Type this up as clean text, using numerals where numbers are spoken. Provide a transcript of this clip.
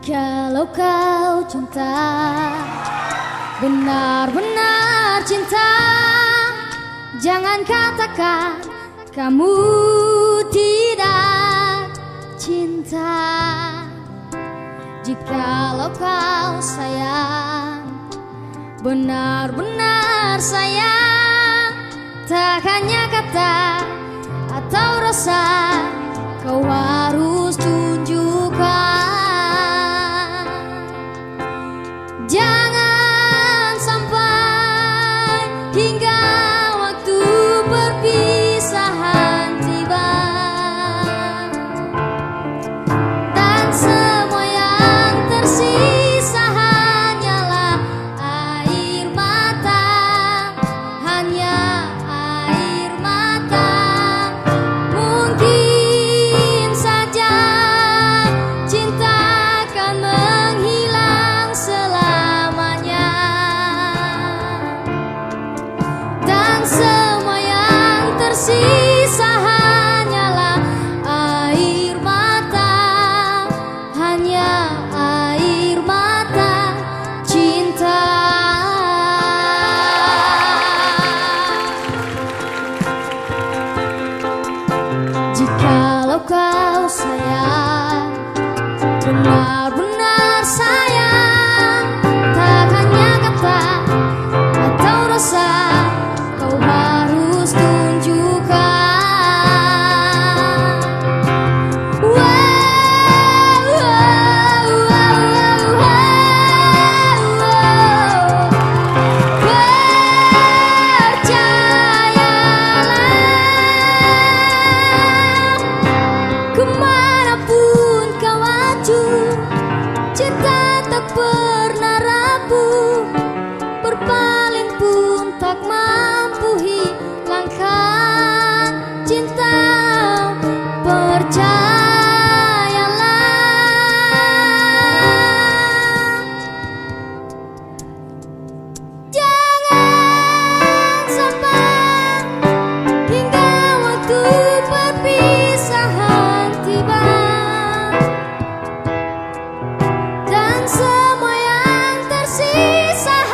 Jikalau kau cinta, benar-benar cinta, jangan katakan kamu tidak cinta. Jikalau kau sayang, benar-benar sayang, tak hanya kata atau rasa, kau harus tunjukkan. Jangan sampai hingga waktu perpisahan tiba dan semua yang tersisa hanyalah air mata, hanya air mata. Mungkin saja cinta akan menghilang selamanya, dan semua yang tersisa hanyalah air mata, hanya air mata cinta. Jikalau kau sayang, benar-benar sayang, tak hanya kata atau rasa, kau harus tunjukkan. Percayalah, kemanapun kau maju, cinta tak pernah rapuh, berpaling pun tak mampu hilangkan cinta. Percayalah, jangan sampai hingga waktu perpisahan tiba dan semua yang tersisa